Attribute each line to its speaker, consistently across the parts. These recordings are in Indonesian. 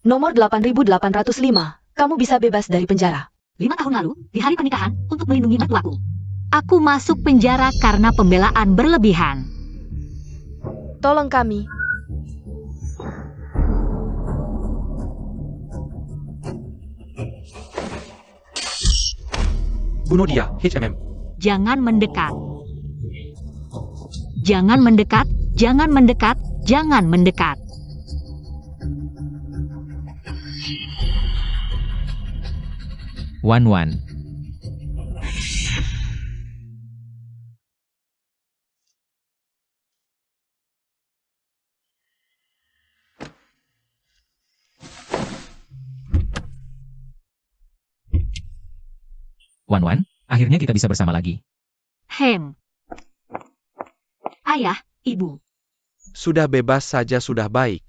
Speaker 1: Nomor 8805, kamu bisa bebas dari penjara.
Speaker 2: 5 tahun lalu, di hari pernikahan, untuk melindungi mertuaku. Aku masuk penjara karena pembelaan berlebihan.
Speaker 1: Tolong kami.
Speaker 3: Bunuh dia, HMM.
Speaker 2: Jangan mendekat. Jangan mendekat, jangan mendekat, jangan mendekat.
Speaker 4: Wan. Wan, akhirnya kita bisa bersama lagi.
Speaker 2: Ayah, ibu.
Speaker 5: Sudah bebas saja sudah baik.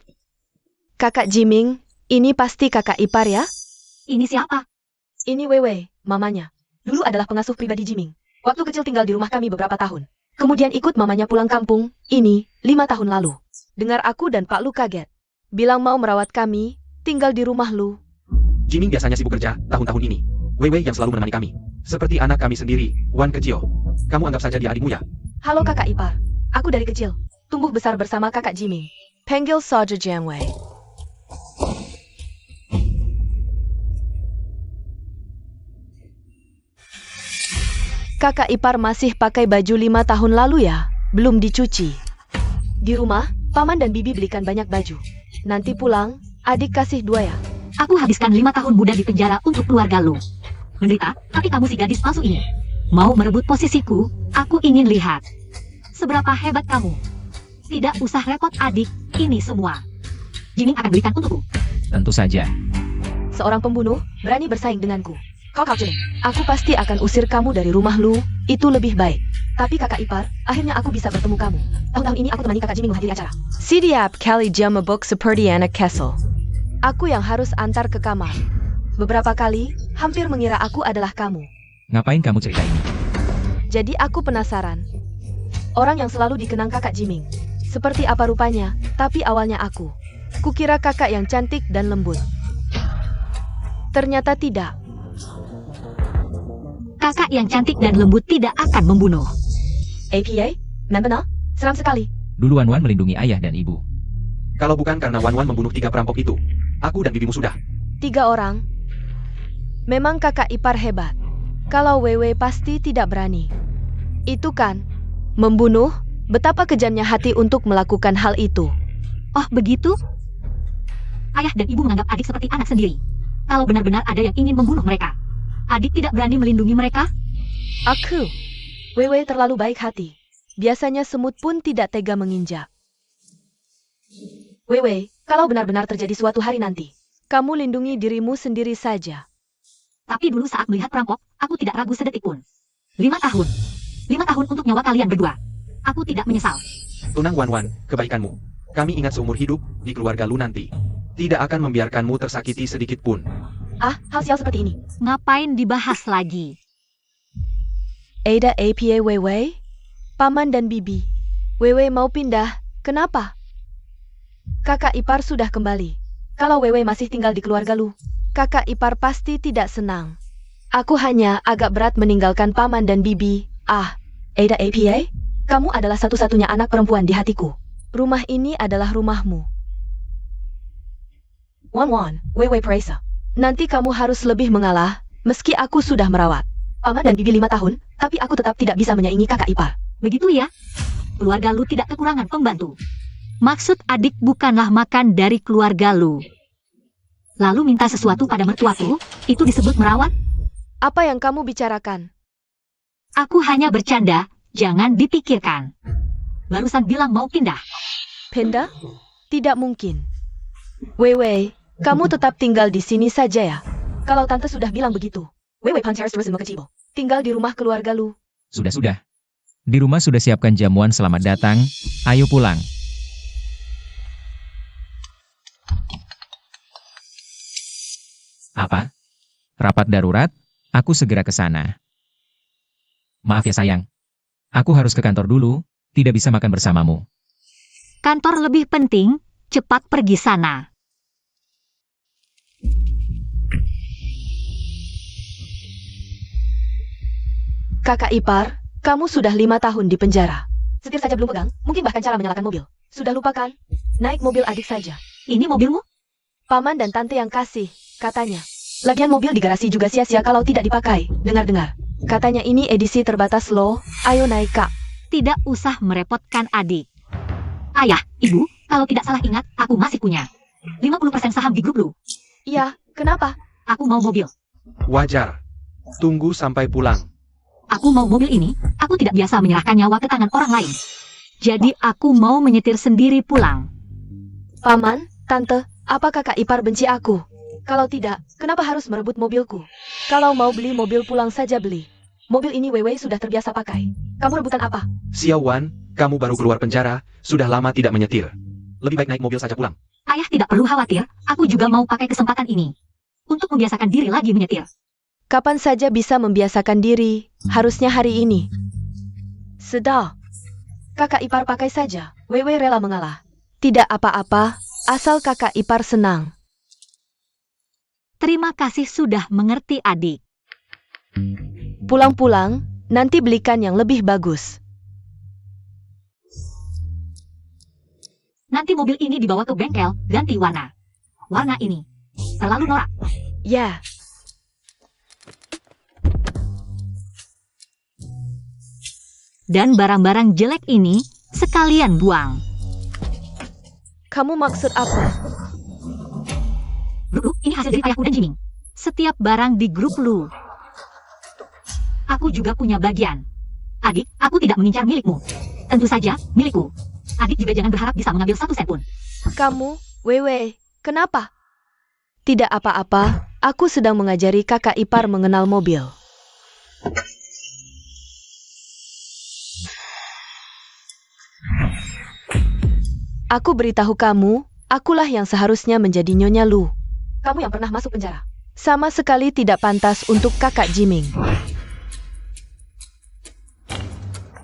Speaker 1: Kakak Jiming, ini pasti kakak ipar ya?
Speaker 2: Ini siapa?
Speaker 1: Ini Wewe, mamanya. Dulu adalah pengasuh pribadi Jiming. Waktu kecil tinggal di rumah kami beberapa tahun. Kemudian ikut mamanya pulang kampung, ini 5 tahun lalu. Dengar aku dan Pak Lu kaget. Bilang mau merawat kami, tinggal di rumah Lu.
Speaker 3: Jiming biasanya sibuk kerja tahun-tahun ini. Wewe yang selalu menemani kami. Seperti anak kami sendiri, Wan kecil. Kamu anggap saja dia adikmu ya?
Speaker 1: Halo kakak ipar. Aku dari kecil. Tumbuh besar bersama kakak Jiming. Panggil saja Janwei. Kakak ipar masih pakai baju 5 tahun lalu ya? Belum dicuci. Di rumah, paman dan bibi belikan banyak baju. Nanti pulang, adik kasih 2 ya.
Speaker 2: Aku habiskan 5 tahun muda di penjara untuk keluarga lu. Menderita, tapi kamu si gadis palsu ini. Mau merebut posisiku, aku ingin lihat. Seberapa hebat kamu. Tidak usah repot adik, ini semua. Jiming akan berikan untukku.
Speaker 4: Tentu saja.
Speaker 1: Seorang pembunuh, berani bersaing denganku. Kau Jiming, aku pasti akan usir kamu dari rumah Lu, itu lebih baik. Tapi kakak ipar, akhirnya aku bisa bertemu kamu. Tahun-tahun ini aku temani kakak Jiming menghadiri acara. Sidiap kali jam mabuk seperti anak Kessel. Aku yang harus antar ke kamar. Beberapa kali, hampir mengira aku adalah kamu.
Speaker 4: Ngapain kamu cerita ini?
Speaker 1: Jadi aku penasaran. Orang yang selalu dikenang kakak Jiming. Seperti apa rupanya, tapi awalnya aku. Kukira kakak yang cantik dan lembut. Ternyata tidak.
Speaker 2: Kakak yang cantik dan lembut tidak akan membunuh.
Speaker 1: APA? Benar, seram sekali.
Speaker 4: Dulu Wan melindungi ayah dan ibu.
Speaker 3: Kalau bukan karena Wan membunuh 3 perampok itu, aku dan bibimu sudah.
Speaker 1: 3 orang? Memang kakak ipar hebat. Kalau Wewe pasti tidak berani. Itu kan, membunuh, betapa kejamnya hati untuk melakukan hal itu.
Speaker 2: Oh begitu? Ayah dan ibu menganggap adik seperti anak sendiri. Kalau benar-benar ada yang ingin membunuh mereka, adik tidak berani melindungi mereka?
Speaker 1: Aku. Wewe terlalu baik hati. Biasanya semut pun tidak tega menginjak. Wewe, kalau benar-benar terjadi suatu hari nanti, kamu lindungi dirimu sendiri saja.
Speaker 2: Tapi dulu saat melihat perampok, aku tidak ragu sedetik pun. 5 tahun. 5 tahun untuk nyawa kalian berdua. Aku tidak menyesal.
Speaker 3: Tunang Wan, kebaikanmu. Kami ingat seumur hidup di keluarga Lu nanti. Tidak akan membiarkanmu tersakiti sedikit pun.
Speaker 1: Ah, hal sial seperti ini.
Speaker 2: Ngapain dibahas lagi?
Speaker 1: Ada APA Wewe? Paman dan bibi. Wewe mau pindah, kenapa? Kakak ipar sudah kembali. Kalau Wewe masih tinggal di keluarga Lu, kakak ipar pasti tidak senang. Aku hanya agak berat meninggalkan paman dan bibi. Ah, Ada APA? Kamu adalah satu-satunya anak perempuan di hatiku. Rumah ini adalah rumahmu. Wan, Wewe Presa. Nanti kamu harus lebih mengalah, meski aku sudah merawat paman dan bibi 5 tahun, tapi aku tetap tidak bisa menyaingi kakak ipar.
Speaker 2: Begitu ya? Keluarga lu tidak kekurangan pembantu. Maksud adik bukanlah makan dari keluarga lu. Lalu minta sesuatu pada mertuaku, itu disebut merawat?
Speaker 1: Apa yang kamu bicarakan?
Speaker 2: Aku hanya bercanda, jangan dipikirkan. Barusan bilang mau pindah.
Speaker 1: Pindah? Tidak mungkin. Wewe, kamu tetap tinggal di sini saja ya? Kalau tante sudah bilang begitu. Wewe Pancares terus kecibo. Tinggal di rumah keluarga Lu.
Speaker 4: Sudah. Di rumah sudah siapkan jamuan selamat datang. Ayo pulang. Apa? Rapat darurat? Aku segera ke sana. Maaf ya sayang. Aku harus ke kantor dulu, tidak bisa makan bersamamu.
Speaker 2: Kantor lebih penting, cepat pergi sana.
Speaker 1: Kakak ipar, kamu sudah 5 tahun di penjara. Setir saja belum pegang, mungkin bahkan cara menyalakan mobil. Sudah lupakan? Naik mobil adik saja.
Speaker 2: Ini mobilmu?
Speaker 1: Paman dan tante yang kasih, katanya. Lagian mobil di garasi juga sia-sia kalau tidak dipakai. Dengar-dengar. Katanya ini edisi terbatas loh. Ayo naik, Kak.
Speaker 2: Tidak usah merepotkan adik. Ayah, ibu, kalau tidak salah ingat, aku masih punya 50% saham di grup Lu.
Speaker 1: Iya, kenapa?
Speaker 2: Aku mau mobil.
Speaker 5: Wajar. Tunggu sampai pulang.
Speaker 2: Aku mau mobil ini, aku tidak biasa menyerahkan nyawa ke tangan orang lain. Jadi aku mau menyetir sendiri pulang.
Speaker 1: Paman, tante, apa kakak ipar benci aku? Kalau tidak, kenapa harus merebut mobilku? Kalau mau beli mobil pulang saja beli. Mobil ini Weiwei sudah terbiasa pakai. Kamu rebutan apa?
Speaker 3: Xiao Wan, kamu baru keluar penjara, sudah lama tidak menyetir. Lebih baik naik mobil saja pulang.
Speaker 2: Ayah tidak perlu khawatir, aku juga mau pakai kesempatan ini untuk membiasakan diri lagi menyetir.
Speaker 1: Kapan saja bisa membiasakan diri, harusnya hari ini. Sudah. Kakak ipar pakai saja, Weiwei rela mengalah. Tidak apa-apa, asal kakak ipar senang.
Speaker 2: Terima kasih sudah mengerti adik.
Speaker 1: Pulang-pulang, nanti belikan yang lebih bagus.
Speaker 2: Nanti mobil ini dibawa ke bengkel, ganti warna. Warna ini terlalu norak.
Speaker 1: Ya.
Speaker 2: Dan barang-barang jelek ini sekalian buang.
Speaker 1: Kamu maksud apa?
Speaker 2: Grup Lu, ini hasil jerih ayahku dan Jiming. Setiap barang di grup Lu, aku juga punya bagian. Adik, aku tidak mengincar milikmu. Tentu saja, milikku. Adik juga jangan berharap bisa mengambil 1 sen pun.
Speaker 1: Kamu, Weiwei, kenapa? Tidak apa-apa, aku sedang mengajari kakak ipar mengenal mobil. Aku beritahu kamu, akulah yang seharusnya menjadi Nyonya Lu. Kamu yang pernah masuk penjara. Sama sekali tidak pantas untuk kakak Jiming.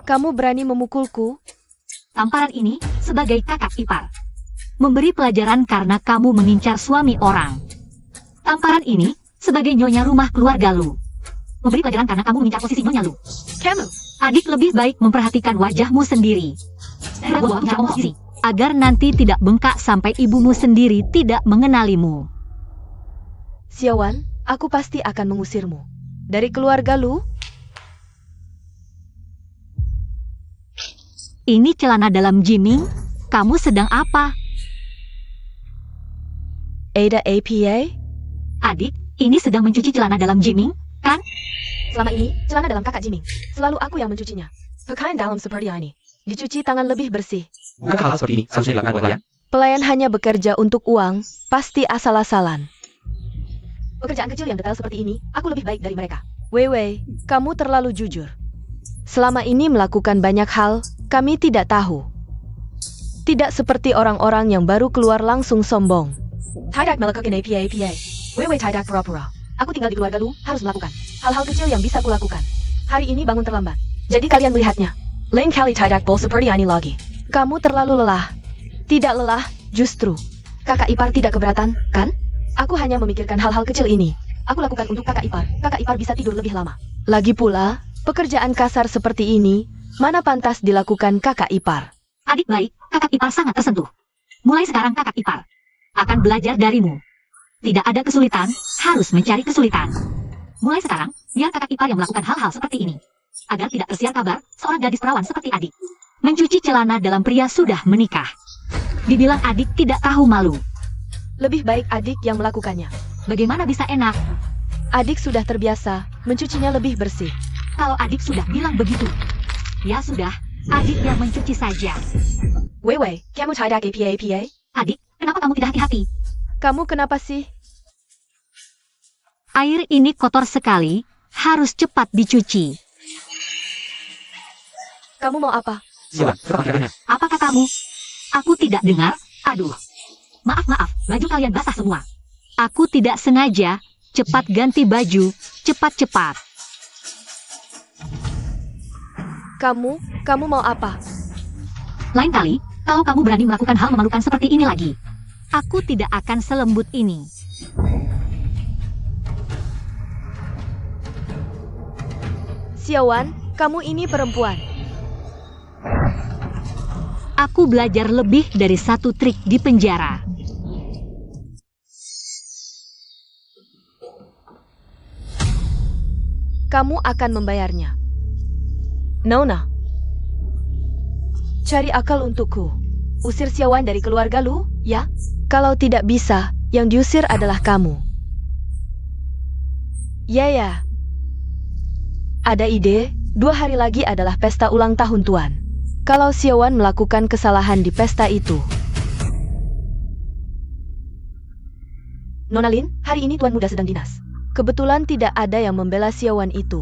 Speaker 1: Kamu berani memukulku?
Speaker 2: Tamparan ini sebagai kakak ipar. Memberi pelajaran karena kamu mengincar suami orang. Tamparan ini sebagai nyonya rumah keluarga Lu. Memberi pelajaran karena kamu mengincar posisi nyonya Lu.
Speaker 1: Kamu.
Speaker 2: Adik lebih baik memperhatikan wajahmu sendiri. Buat mengincar posisi. Agar nanti tidak bengkak sampai ibumu sendiri tidak mengenalimu.
Speaker 1: Xiao Wan, aku pasti akan mengusirmu. Dari keluarga Lu?
Speaker 2: Ini celana dalam Jiming, kamu sedang apa?
Speaker 1: Ada APA?
Speaker 2: Adik, ini sedang mencuci celana dalam Jiming, kan?
Speaker 1: Selama ini, celana dalam kakak Jiming. Selalu aku yang mencucinya. Pakaian dalam seperti ini. Dicuci tangan lebih bersih.
Speaker 3: Bukankah hal seperti ini seharusnya dilakukan oleh kalian?
Speaker 1: Pelayan hanya bekerja untuk uang, pasti asal-asalan. Pekerjaan kecil yang detail seperti ini, aku lebih baik dari mereka. Weiwei, kamu terlalu jujur. Selama ini melakukan banyak hal, kami tidak tahu. Tidak seperti orang-orang yang baru keluar langsung sombong. Tidak melakukan APA. Weiwei tidak pura-pura. Aku tinggal di keluarga Lu, harus melakukan hal-hal kecil yang bisa kulakukan. Hari ini bangun terlambat. Jadi kalian melihatnya. Lain kali tidak bol seperti ini lagi. Kamu terlalu lelah. Tidak lelah, justru. Kakak ipar tidak keberatan, kan? Aku hanya memikirkan hal-hal kecil ini. Aku lakukan untuk kakak ipar. Kakak ipar bisa tidur lebih lama. Lagi pula, pekerjaan kasar seperti ini, mana pantas dilakukan kakak ipar?
Speaker 2: Adik baik, kakak ipar sangat tersentuh. Mulai sekarang kakak ipar akan belajar darimu. Tidak ada kesulitan, harus mencari kesulitan. Mulai sekarang, biar kakak ipar yang melakukan hal-hal seperti ini. Agar tidak tersiar kabar, seorang gadis perawan seperti adik mencuci celana dalam pria sudah menikah. Dibilang adik tidak tahu malu.
Speaker 1: Lebih baik adik yang melakukannya.
Speaker 2: Bagaimana bisa enak?
Speaker 1: Adik sudah terbiasa, mencucinya lebih bersih.
Speaker 2: Kalau adik sudah bilang begitu, ya sudah, adik yang mencuci saja.
Speaker 1: Weiwei, kamu tidak APA?
Speaker 2: Adik, kenapa kamu tidak hati-hati?
Speaker 1: Kamu kenapa sih?
Speaker 2: Air ini kotor sekali, harus cepat dicuci.
Speaker 1: Kamu mau apa?
Speaker 3: Xiao Wan, cepat mengerjakannya.
Speaker 2: Apa katamu? Aku tidak dengar. Aduh. Maaf, baju kalian basah semua. Aku tidak sengaja. Cepat ganti baju, cepat-cepat.
Speaker 1: Kamu mau apa?
Speaker 2: Lain kali, kalau kamu berani melakukan hal memalukan seperti ini lagi, aku tidak akan selembut ini.
Speaker 1: Xiaowan, kamu ini perempuan.
Speaker 2: Aku belajar lebih dari satu trik di penjara.
Speaker 1: Kamu akan membayarnya. Nona, cari akal untukku. Usir Xiaowan dari keluarga Lu, ya? Kalau tidak bisa, yang diusir adalah kamu. Ya. Ada ide, 2 hari lagi adalah pesta ulang tahun Tuan. Kalau Xiaowan melakukan kesalahan di pesta itu. Nona Lin, hari ini Tuan Muda sedang dinas. Kebetulan tidak ada yang membela Xiaowan itu.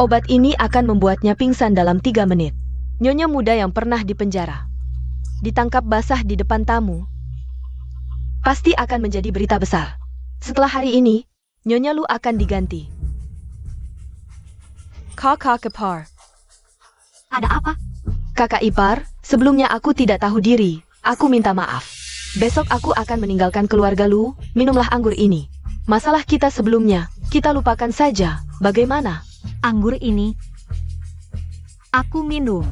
Speaker 1: Obat ini akan membuatnya pingsan dalam 3 menit. Nyonya muda yang pernah dipenjara ditangkap basah di depan tamu. Pasti akan menjadi berita besar. Setelah hari ini, Nyonya Lu akan diganti. Kakak ipar.
Speaker 2: Ada apa?
Speaker 1: Kakak ipar, sebelumnya aku tidak tahu diri. Aku minta maaf. Besok aku akan meninggalkan keluarga Lu. Minumlah anggur ini. Masalah kita sebelumnya, kita lupakan saja. Bagaimana?
Speaker 2: Anggur ini aku minum.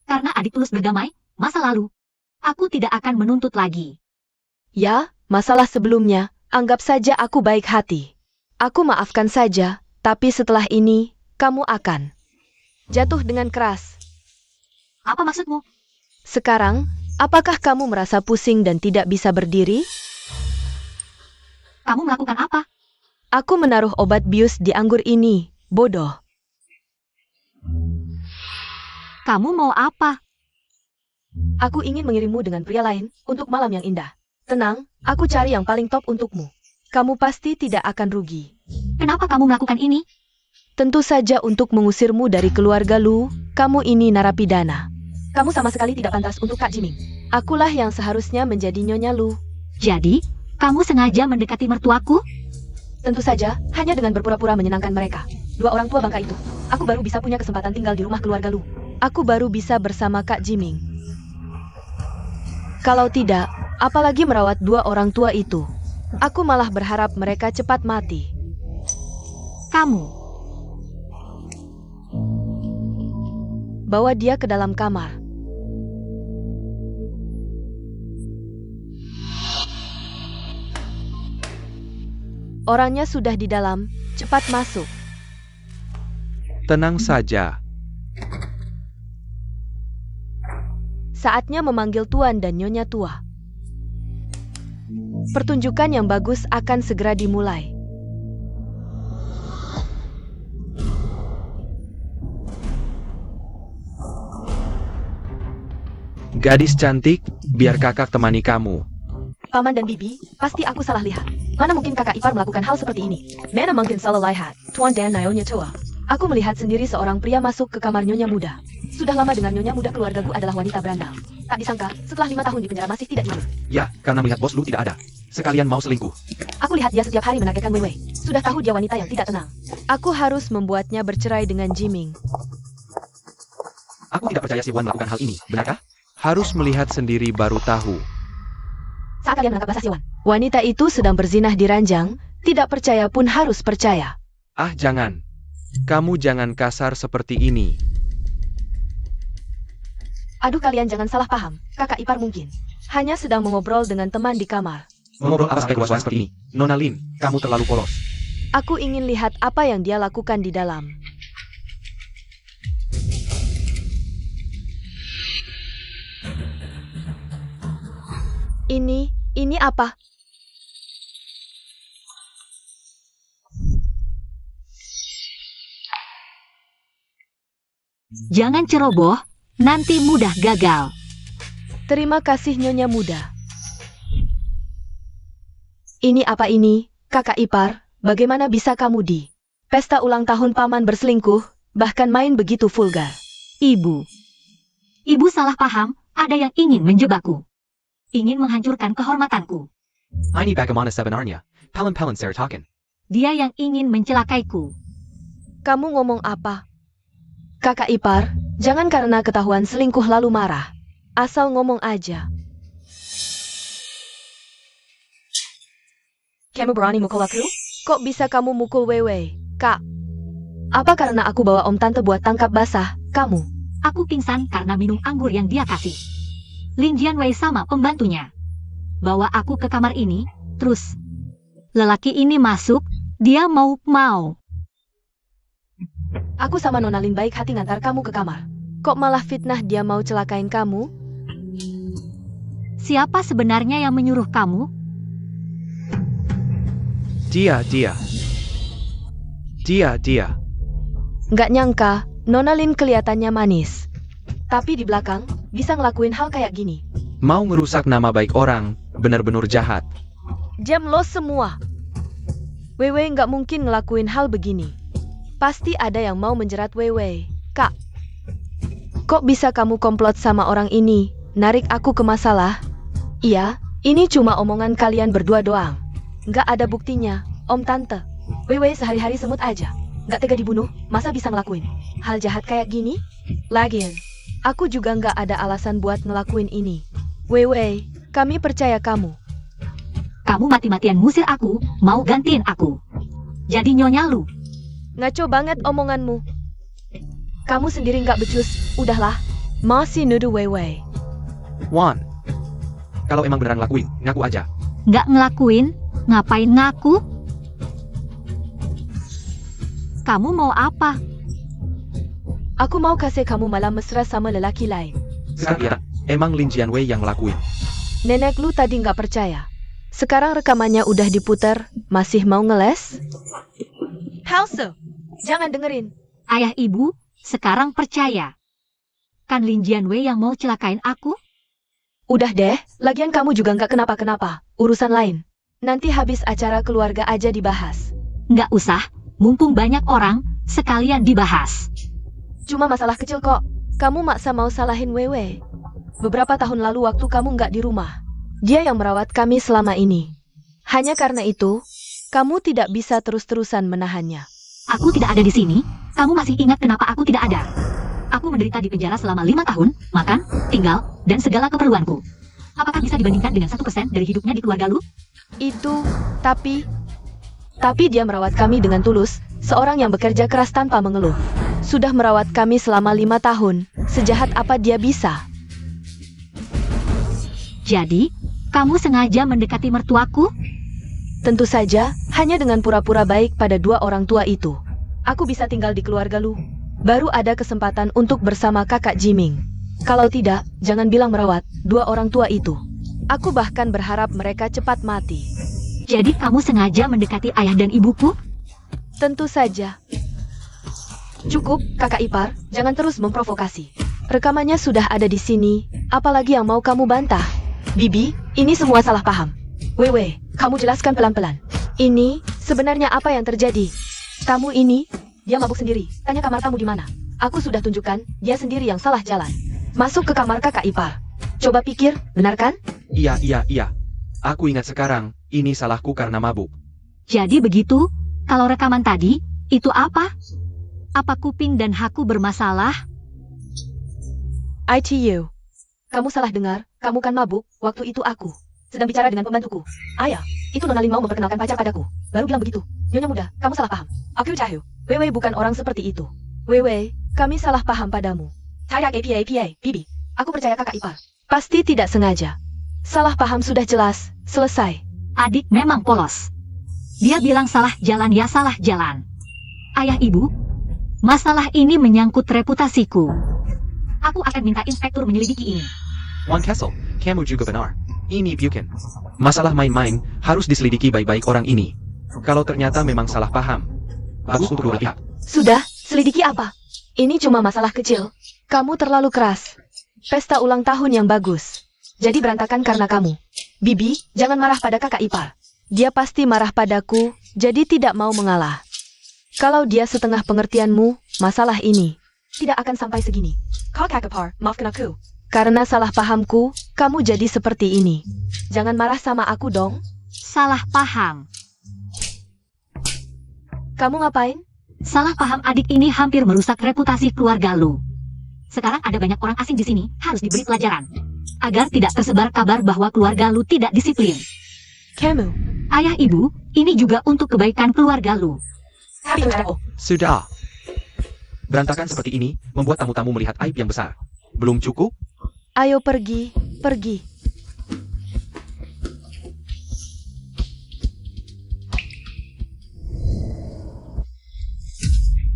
Speaker 2: Karena adik tulus berdamai, masa lalu, aku tidak akan menuntut lagi.
Speaker 1: Ya, masalah sebelumnya, anggap saja aku baik hati. Aku maafkan saja, tapi setelah ini, kamu akan jatuh dengan keras.
Speaker 2: Apa maksudmu?
Speaker 1: Sekarang, apakah kamu merasa pusing dan tidak bisa berdiri?
Speaker 2: Kamu melakukan apa?
Speaker 1: Aku menaruh obat bius di anggur ini, bodoh.
Speaker 2: Kamu mau apa?
Speaker 1: Aku ingin mengirimmu dengan pria lain untuk malam yang indah. Tenang, aku cari yang paling top untukmu. Kamu pasti tidak akan rugi.
Speaker 2: Kenapa kamu melakukan ini?
Speaker 1: Tentu saja untuk mengusirmu dari keluarga Lu. Kamu ini narapidana. Kamu sama sekali tidak pantas untuk Kak Jiming. Akulah yang seharusnya menjadi Nyonya Lu.
Speaker 2: Jadi, kamu sengaja mendekati mertuaku?
Speaker 1: Tentu saja, hanya dengan berpura-pura menyenangkan mereka. 2 orang tua bangka itu. Aku baru bisa punya kesempatan tinggal di rumah keluarga Lu. Aku baru bisa bersama Kak Jiming. Kalau tidak, apalagi merawat 2 orang tua itu. Aku malah berharap mereka cepat mati.
Speaker 2: Kamu.
Speaker 1: Bawa dia ke dalam kamar. Orangnya sudah di dalam, cepat masuk.
Speaker 5: Tenang saja.
Speaker 1: Saatnya memanggil Tuan dan Nyonya tua. Pertunjukan yang bagus akan segera dimulai.
Speaker 5: Gadis cantik, biar kakak temani kamu.
Speaker 1: Paman dan Bibi, pasti aku salah lihat. Mana mungkin kakak ipar melakukan hal seperti ini? Mana mungkin salah lihat, Tuan dan Nyonya tua. Aku melihat sendiri seorang pria masuk ke kamar Nyonya muda. Sudah lama dengan Nyonya muda keluargaku adalah wanita berandal. Tak disangka, setelah 5 tahun di penjara masih tidak diurus.
Speaker 3: Ya, karena melihat bos Lu tidak ada. Sekalian mau selingkuh.
Speaker 1: Aku lihat dia setiap hari menargetkan Wei. Sudah tahu dia wanita yang tidak tenang. Aku harus membuatnya bercerai dengan Jiming.
Speaker 3: Aku tidak percaya si Wan melakukan hal ini, benarkah?
Speaker 5: Harus melihat sendiri baru tahu.
Speaker 1: Saat kalian menangkap basah Siwan, wanita itu sedang berzinah di ranjang. Tidak percaya pun harus percaya.
Speaker 5: Ah, jangan. Kamu jangan kasar seperti ini.
Speaker 1: Aduh, kalian jangan salah paham. Kakak ipar mungkin hanya sedang mengobrol dengan teman di kamar.
Speaker 3: Mengobrol apa sampai keluar seperti ini? Nona Lin, kamu terlalu polos.
Speaker 1: Aku ingin lihat apa yang dia lakukan di dalam. Ini apa?
Speaker 2: Jangan ceroboh, nanti mudah gagal.
Speaker 1: Terima kasih Nyonya muda. Ini apa ini, kakak ipar? Bagaimana bisa kamu di pesta ulang tahun paman berselingkuh, bahkan main begitu vulgar?
Speaker 2: Ibu. Ibu salah paham, ada yang ingin menjebakku. Ingin menghancurkan kehormatanku.
Speaker 3: Ini bagaimana sebenarnya? Pelin-pelin sertakan.
Speaker 2: Dia yang ingin mencelakaiku.
Speaker 1: Kamu ngomong apa? Kakak ipar, jangan karena ketahuan selingkuh lalu marah. Asal ngomong aja. Kamu berani mukul aku? Kok bisa kamu mukul Weiwei, Kak? Apa karena aku bawa om tante buat tangkap basah, kamu?
Speaker 2: Aku pingsan karena minum anggur yang dia kasih. Lin Jianwei sama pembantunya bawa aku ke kamar ini, terus lelaki ini masuk, dia mau.
Speaker 1: Aku sama Nona Lin baik hati ngantar kamu ke kamar. Kok malah fitnah dia mau celakain kamu?
Speaker 2: Siapa sebenarnya yang menyuruh kamu?
Speaker 5: Dia.
Speaker 1: Nggak nyangka, Nona Lin kelihatannya manis. Tapi di belakang, bisa ngelakuin hal kayak gini.
Speaker 5: Mau ngerusak nama baik orang, benar-benar jahat.
Speaker 1: Jam lo semua. Weiwei nggak mungkin ngelakuin hal begini. Pasti ada yang mau menjerat Weiwei, Kak. Kok bisa kamu komplot sama orang ini, narik aku ke masalah? Iya, ini cuma omongan kalian berdua doang. Nggak ada buktinya, Om Tante. Weiwei sehari-hari semut aja. Nggak tega dibunuh, masa bisa ngelakuin hal jahat kayak gini? Lagian, aku juga nggak ada alasan buat ngelakuin ini. Weiwei, kami percaya kamu.
Speaker 2: Kamu mati-matian ngusir aku, mau gantiin aku. Jadi nyonya lu.
Speaker 1: Ngaco banget omonganmu. Kamu sendiri nggak becus, udahlah. Masih nuduh Weiwei.
Speaker 5: Wan, kalau emang beneran lakuin, ngaku aja.
Speaker 2: Nggak ngelakuin, ngapain ngaku? Kamu mau apa?
Speaker 1: Aku mau kasih kamu malam mesra sama lelaki lain.
Speaker 5: Sekarang ya, emang Lin Jianwei yang ngelakuin.
Speaker 1: Nenek lu tadi nggak percaya. Sekarang rekamannya udah diputar, masih mau ngeles? Halse, jangan dengerin.
Speaker 2: Ayah ibu, sekarang percaya. Kan Lin Jianwei yang mau celakain aku?
Speaker 1: Udah deh, lagian kamu juga nggak kenapa-kenapa, urusan lain. Nanti habis acara keluarga aja dibahas.
Speaker 2: Nggak usah, mumpung banyak orang, sekalian dibahas.
Speaker 1: Cuma masalah kecil kok, kamu maksa mau salahin Weiwei. Beberapa tahun lalu waktu kamu nggak di rumah, dia yang merawat kami selama ini. Hanya karena itu, kamu tidak bisa terus-terusan menahannya.
Speaker 2: Aku tidak ada di sini, kamu masih ingat kenapa aku tidak ada? Aku menderita di penjara selama 5 tahun, makan, tinggal, dan segala keperluanku. Apakah bisa dibandingkan dengan 1% dari hidupnya di keluarga lu?
Speaker 1: Itu, tapi dia merawat kami dengan tulus, seorang yang bekerja keras tanpa mengeluh. Sudah merawat kami selama 5 tahun, sejahat apa dia bisa?
Speaker 2: Jadi, kamu sengaja mendekati mertuaku?
Speaker 1: Tentu saja, hanya dengan pura-pura baik pada dua orang tua itu. Aku bisa tinggal di keluarga lu. Baru ada kesempatan untuk bersama kakak Jiming. Kalau tidak, jangan bilang merawat dua orang tua itu. Aku bahkan berharap mereka cepat mati.
Speaker 2: Jadi kamu sengaja mendekati ayah dan ibuku?
Speaker 1: Tentu saja. Cukup, kakak ipar, jangan terus memprovokasi. Rekamannya sudah ada di sini, apalagi yang mau kamu bantah? Bibi, ini semua salah paham. Weiwei, kamu jelaskan pelan-pelan. Ini, sebenarnya apa yang terjadi? Tamu ini, dia mabuk sendiri. Tanya kamar tamu di mana. Aku sudah tunjukkan, dia sendiri yang salah jalan. Masuk ke kamar kakak ipar. Coba pikir, benar kan?
Speaker 5: Iya. Aku ingat sekarang, ini salahku karena mabuk.
Speaker 2: Jadi begitu, kalau rekaman tadi, itu apa? Apa kuping dan haku bermasalah?
Speaker 1: ITU. Kamu salah dengar, kamu kan mabuk, waktu itu aku sedang bicara dengan pembantuku. Ayah, itu Nona Lin mau memperkenalkan pacar padaku. Baru bilang begitu. Nyonya muda, kamu salah paham. Aku cahayu. Weiwei bukan orang seperti itu. Weiwei, kami salah paham padamu. Tayak APA, Bibi. Aku percaya kakak ipar. Pasti tidak sengaja. Salah paham sudah jelas, selesai.
Speaker 2: Adik memang polos. Dia bilang salah jalan ya salah jalan. Ayah ibu, masalah ini menyangkut reputasiku. Aku akan minta inspektur menyelidiki ini.
Speaker 5: Wan Castle, kamu juga benar. Ini bukan masalah main-main, harus diselidiki baik-baik orang ini. Kalau ternyata memang salah paham, bagus untuk dua pihak.
Speaker 1: Sudah, selidiki apa? Ini cuma masalah kecil. Kamu terlalu keras. Pesta ulang tahun yang bagus. Jadi berantakan karena kamu. Bibi, jangan marah pada kakak ipar. Dia pasti marah padaku, jadi tidak mau mengalah. Kalau dia setengah pengertianmu, masalah ini tidak akan sampai segini. Kakak ipar, maafkan aku. Karena salah pahamku, kamu jadi seperti ini. Jangan marah sama aku dong.
Speaker 2: Salah paham.
Speaker 1: Kamu ngapain?
Speaker 2: Salah paham adik ini hampir merusak reputasi keluarga lu. Sekarang ada banyak orang asing di sini, harus diberi pelajaran. Agar tidak tersebar kabar bahwa keluarga lu tidak disiplin.
Speaker 1: Kamu.
Speaker 2: Ayah ibu, Ini juga untuk kebaikan keluarga Lu.
Speaker 5: Sudah. Berantakan seperti ini membuat tamu-tamu melihat aib yang besar. Belum cukup?
Speaker 1: Ayo pergi, pergi.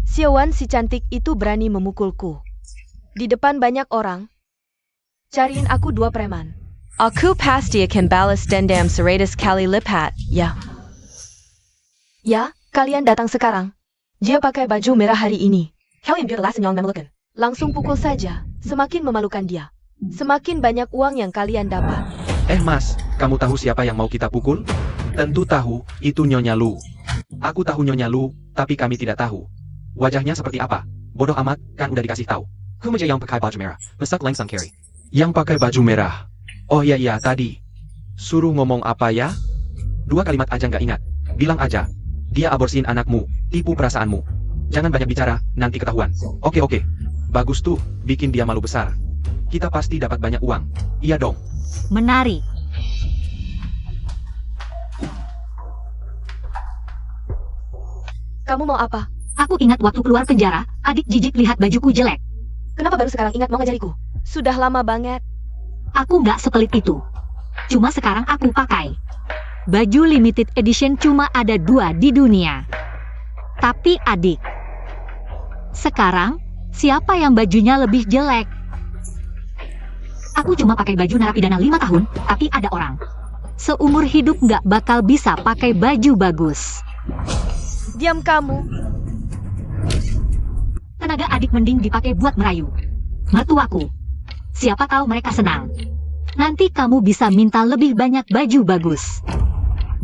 Speaker 1: Xiaowan si cantik itu berani memukulku. Di depan banyak orang. Cariin aku 2 preman. Aku pasti akan balas dendam 100 kali lipat, ya. Ya, kalian datang sekarang. Dia pakai baju merah hari ini. Langsung pukul saja, semakin memalukan dia. Semakin banyak uang yang kalian dapat.
Speaker 5: Mas, kamu tahu siapa yang mau kita pukul? Tentu tahu, itu Nyonya Lu. Aku tahu Nyonya Lu, tapi kami tidak tahu. Wajahnya seperti apa? Bodoh amat, kan udah dikasih tahu. Yang pakai baju merah. Yang pakai baju merah. Oh iya tadi. Suruh ngomong apa ya? 2 kalimat aja nggak ingat. Bilang aja. Dia aborsin anakmu, tipu perasaanmu. Jangan banyak bicara, nanti ketahuan. Oke. Bagus tuh, bikin dia malu besar. Kita pasti dapat banyak uang. Iya dong.
Speaker 2: Menarik.
Speaker 1: Kamu mau apa?
Speaker 2: Aku ingat waktu keluar penjara, adik jijik lihat bajuku jelek.
Speaker 1: Kenapa baru sekarang ingat mau ngajariku? Sudah lama banget.
Speaker 2: Aku nggak sepelit itu. Cuma sekarang aku pakai. Baju limited edition cuma ada 2 di dunia. Tapi adik, sekarang siapa yang bajunya lebih jelek? Aku cuma pakai baju narapidana 5 tahun, tapi ada orang seumur hidup nggak bakal bisa pakai baju bagus.
Speaker 1: Diam kamu.
Speaker 2: Tenaga adik mending dipakai buat merayu mertuaku. Siapa tahu mereka senang. Nanti kamu bisa minta lebih banyak baju bagus.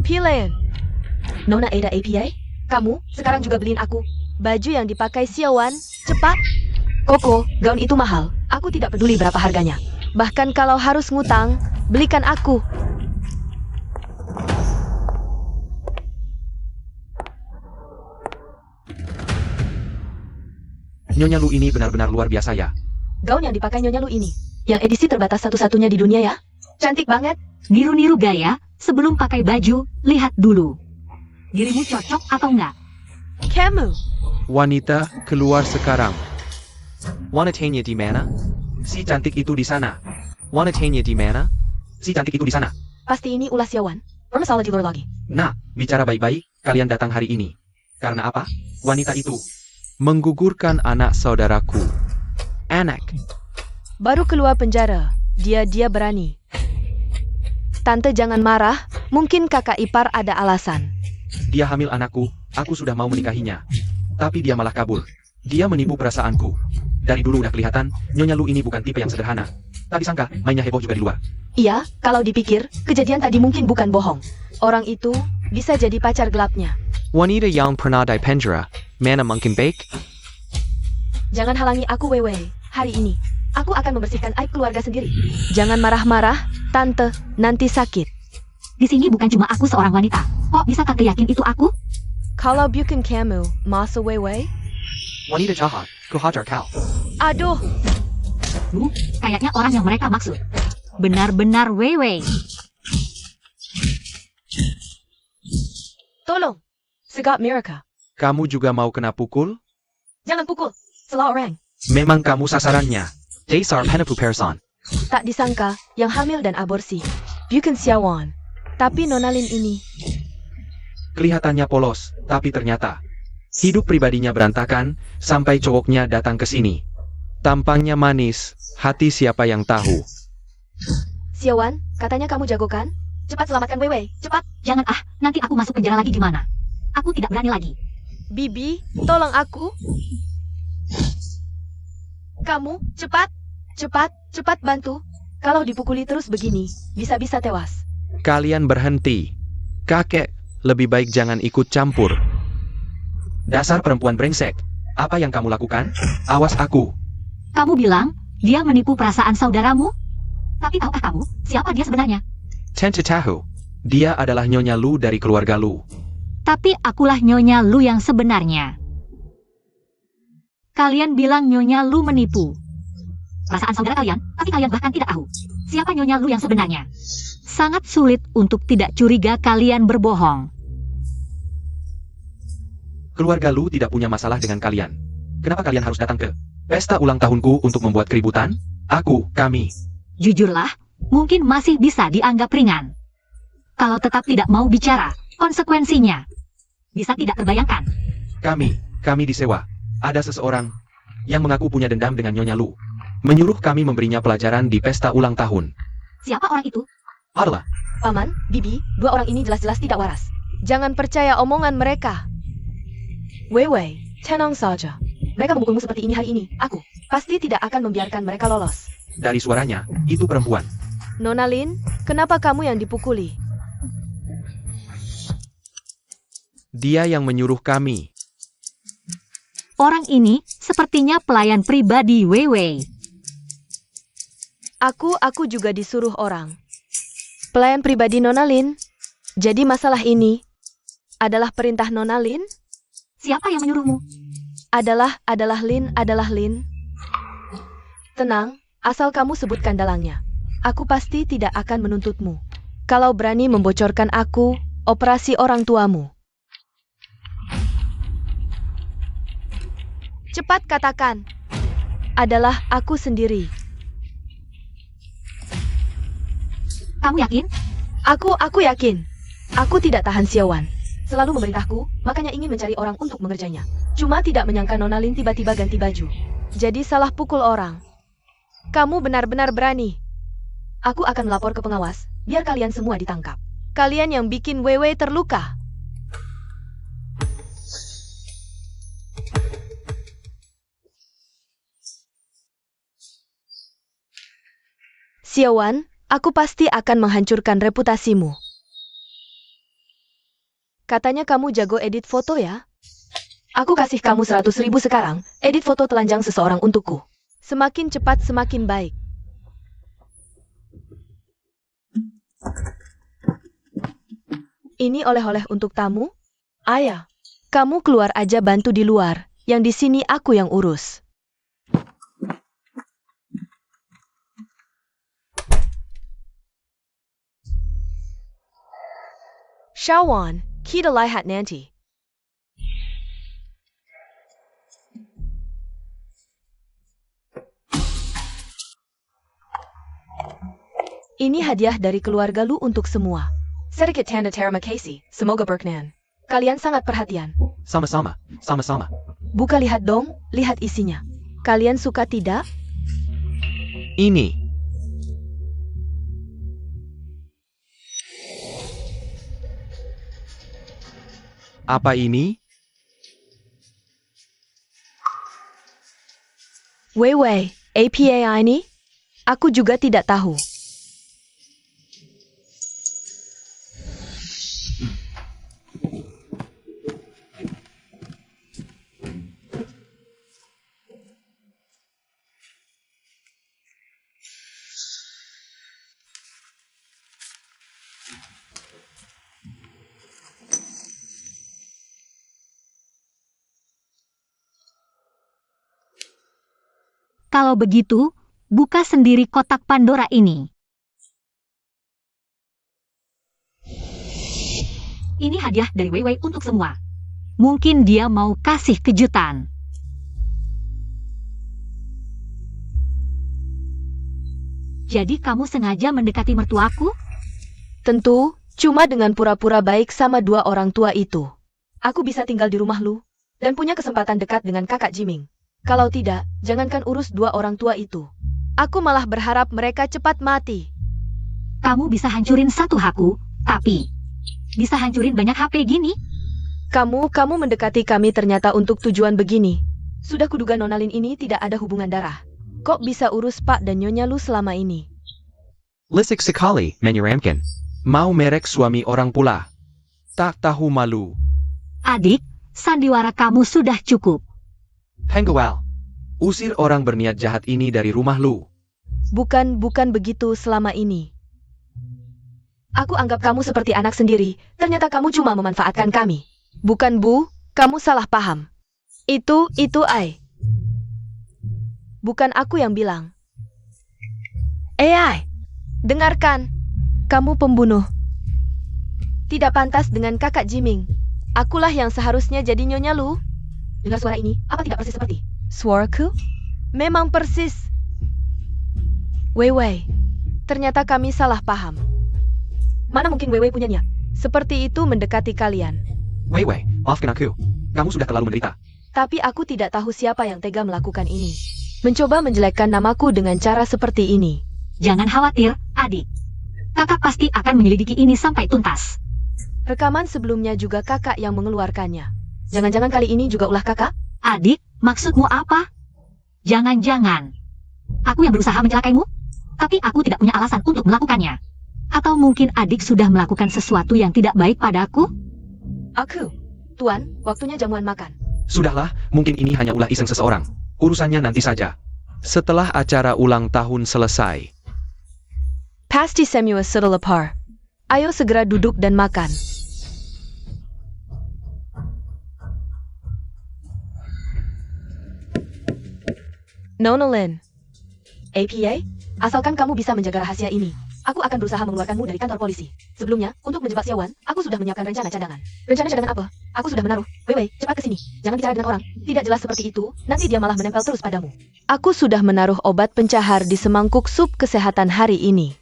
Speaker 1: Pilihan. Nona Ada APA? Kamu sekarang juga beliin aku baju yang dipakai Xiaowan. Cepat. Koko, gaun itu mahal. Aku tidak peduli berapa harganya. Bahkan kalau harus ngutang, belikan aku.
Speaker 5: Nyonya Lu ini benar-benar luar biasa ya.
Speaker 1: Gaun yang dipakai Nyonya Lu ini, yang edisi terbatas satu-satunya di dunia ya. Cantik banget.
Speaker 2: Niru-niru gaya, sebelum pakai baju, lihat dulu. Dirimu cocok atau enggak?
Speaker 1: Kamu.
Speaker 5: Wanita, keluar sekarang. Wanitanya di mana? Si cantik itu di sana. Wanitanya di mana? Si cantik itu di sana.
Speaker 1: Pasti ini ulah Xiaowan. Bermasalah di luar lagi.
Speaker 5: Nah, bicara baik-baik, kalian datang hari ini. Karena apa? Wanita itu menggugurkan anak saudaraku. Anak.
Speaker 1: Baru keluar penjara. Dia berani. Tante jangan marah, mungkin kakak ipar ada alasan.
Speaker 5: Dia hamil anakku, aku sudah mau menikahinya. Tapi dia malah kabur. Dia menipu perasaanku. Dari dulu udah kelihatan, Nyonya Lu ini bukan tipe yang sederhana. Tak disangka, mainnya heboh juga di luar.
Speaker 1: Iya, kalau dipikir, kejadian tadi mungkin bukan bohong. Orang itu bisa jadi pacar gelapnya.
Speaker 5: Wanita yang pernah di penjara, mana mungkin baik?
Speaker 1: Jangan halangi aku, Wewe. Hari ini, aku akan membersihkan aib keluarga sendiri. Jangan marah-marah, Tante, nanti sakit.
Speaker 2: Di sini bukan cuma aku seorang wanita. Kok bisa Tante yakin itu aku?
Speaker 1: Kalau bukan kamu, masa Wewe?
Speaker 5: Wanita jahat, kuhajar kau.
Speaker 1: Aduh,
Speaker 2: Kayaknya orang yang mereka maksud. Benar-benar Wewe.
Speaker 1: tolong. Segat Miraka.
Speaker 5: Kamu juga mau kena pukul?
Speaker 1: Jangan pukul. Salah orang.
Speaker 5: Memang kamu sasarannya. Dasar penipu person.
Speaker 1: Tak disangka, yang hamil dan aborsi. Bukan Xiaowan. Tapi Nona Lin ini.
Speaker 5: Kelihatannya polos, tapi ternyata hidup pribadinya berantakan, sampai cowoknya datang ke sini. Tampangnya manis, hati siapa yang tahu.
Speaker 1: Xiaowan, katanya kamu jago kan? Cepat selamatkan Wewe, cepat.
Speaker 2: Jangan nanti aku masuk penjara lagi gimana? Aku tidak berani lagi.
Speaker 1: Bibi, tolong aku. Kamu, cepat. Cepat bantu. Kalau dipukuli terus begini, bisa-bisa tewas.
Speaker 5: Kalian berhenti. Kakek, lebih baik jangan ikut campur. Dasar perempuan brengsek. Apa yang kamu lakukan? Awas aku.
Speaker 2: Kamu bilang, dia menipu perasaan saudaramu? Tapi tahukah kamu, siapa dia sebenarnya?
Speaker 5: Tentu tahu. Dia adalah Nyonya Lu dari keluarga Lu.
Speaker 2: Tapi akulah Nyonya Lu yang sebenarnya. Kalian bilang Nyonya Lu menipu perasaan saudara kalian, tapi kalian bahkan tidak tahu siapa Nyonya Lu yang sebenarnya. Sangat sulit untuk tidak curiga kalian berbohong.
Speaker 5: Keluarga Lu tidak punya masalah dengan kalian. Kenapa kalian harus datang ke pesta ulang tahunku untuk membuat keributan? Kami.
Speaker 2: Jujurlah, mungkin masih bisa dianggap ringan. Kalau tetap tidak mau bicara, konsekuensinya bisa tidak terbayangkan.
Speaker 5: Kami disewa. Ada seseorang yang mengaku punya dendam dengan Nyonya Lu. Menyuruh kami memberinya pelajaran di pesta ulang tahun.
Speaker 2: Siapa orang itu?
Speaker 5: Adalah,
Speaker 1: Paman, Bibi, dua orang ini jelas-jelas tidak waras. Jangan percaya omongan mereka. Weiwei, tenang saja. Mereka membukulmu seperti ini hari ini. Aku pasti tidak akan membiarkan mereka lolos.
Speaker 5: dari suaranya, itu perempuan.
Speaker 1: Nona Lin, kenapa kamu yang dipukuli?
Speaker 5: Dia yang menyuruh kami.
Speaker 2: Orang ini sepertinya pelayan pribadi Weiwei.
Speaker 1: Aku juga disuruh orang. Pelayan pribadi Nona Lin. Jadi masalah ini adalah perintah Nona Lin?
Speaker 2: Siapa yang menyuruhmu?
Speaker 1: Adalah Lin. Tenang, asal kamu sebutkan dalangnya. Aku pasti tidak akan menuntutmu. Kalau berani membocorkan aku, operasi orang tuamu. Cepat katakan. Adalah aku sendiri.
Speaker 2: Kamu yakin?
Speaker 1: Aku yakin. Aku tidak tahan Xiaowan. Selalu memerintahku, makanya ingin mencari orang untuk mengerjanya. Cuma tidak menyangka Nona Lin tiba-tiba ganti baju. Jadi salah pukul orang. Kamu benar-benar berani. Aku akan melapor ke pengawas, biar kalian semua ditangkap. Kalian yang bikin Weiwei terluka. Xiaowan, aku pasti akan menghancurkan reputasimu. Katanya kamu jago edit foto ya? Aku kasih kamu 100.000 sekarang, edit foto telanjang seseorang untukku. Semakin cepat semakin baik. Ini oleh-oleh untuk tamu? Ayah, kamu keluar aja bantu di luar, yang di sini aku yang urus. Xiaowan, kita lihat nanti. Ini hadiah dari keluarga Lu untuk semua. Sedikit tanda terima kasih, semoga berkenan. Kalian sangat perhatian.
Speaker 5: Sama-sama.
Speaker 1: Buka lihat dong, lihat isinya. Kalian suka tidak?
Speaker 5: Ini. Apa ini?
Speaker 1: Weiwei, APA ini? Aku juga tidak tahu.
Speaker 2: Kalau begitu, buka sendiri kotak Pandora ini. Ini hadiah dari Weiwei untuk semua. Mungkin dia mau kasih kejutan. Jadi kamu sengaja mendekati mertuaku?
Speaker 1: Tentu, cuma dengan pura-pura baik sama dua orang tua itu. Aku bisa tinggal di rumah Lu, dan punya kesempatan dekat dengan kakak Jiming. Kalau tidak, jangankan urus dua orang tua itu. Aku malah berharap mereka cepat mati.
Speaker 2: Kamu bisa hancurin satu HP, tapi bisa hancurin banyak HP gini?
Speaker 1: Kamu mendekati kami ternyata untuk tujuan begini. Sudah kuduga Nona Lin ini tidak ada hubungan darah. Kok bisa urus Pak dan Nyonya Lu selama ini?
Speaker 5: Lisik sekali, menyeramkan. Mau merek suami orang pula. Tak tahu malu.
Speaker 2: Adik, sandiwara kamu sudah cukup.
Speaker 5: Henggual. Usir orang berniat jahat ini dari rumah Lu.
Speaker 1: Bukan begitu selama ini. Aku anggap kamu seperti anak sendiri, ternyata kamu cuma memanfaatkan kami. Bukan Bu, kamu salah paham. Itu Ai. Bukan aku yang bilang. Ai, dengarkan. Kamu pembunuh. Tidak pantas dengan kakak Jiming. Akulah yang seharusnya jadi Nyonya Lu.
Speaker 2: Dengar suara ini, apa tidak persis seperti?
Speaker 1: Suaraku? Memang persis. Wei Wei, ternyata kami salah paham.
Speaker 2: Mana mungkin Wei punyanya?
Speaker 1: Seperti itu mendekati kalian.
Speaker 5: Wei Wei, maafkan aku. Kamu sudah terlalu menderita.
Speaker 1: Tapi aku tidak tahu siapa yang tega melakukan ini. Mencoba menjelekkan namaku dengan cara seperti ini.
Speaker 2: Jangan khawatir, adik. Kakak pasti akan menyelidiki ini sampai tuntas.
Speaker 1: Rekaman sebelumnya juga kakak yang mengeluarkannya.
Speaker 2: Jangan-jangan kali ini juga ulah kakak? Adik, maksudmu apa? Jangan-jangan aku yang berusaha mencelakaimu? Tapi aku tidak punya alasan untuk melakukannya. Atau mungkin adik sudah melakukan sesuatu yang tidak baik padaku?
Speaker 1: Aku. Tuan, waktunya jamuan makan.
Speaker 5: Sudahlah, mungkin ini hanya ulah iseng seseorang. Urusannya nanti saja. Setelah acara ulang tahun selesai.
Speaker 1: Pasti semua sudah lapar. Ayo segera duduk dan makan. Nona Lin.
Speaker 2: APA, asalkan kamu bisa menjaga rahasia ini, aku akan berusaha mengeluarkanmu dari kantor polisi. Sebelumnya, untuk menjebak Xiaowan, aku sudah menyiapkan rencana cadangan. Rencana cadangan apa? Aku sudah menaruh. Wei Wei, cepat ke sini. Jangan bicara dengan orang. Tidak jelas seperti itu, nanti dia malah menempel terus padamu.
Speaker 1: Aku sudah menaruh obat pencahar di semangkuk sup kesehatan hari ini.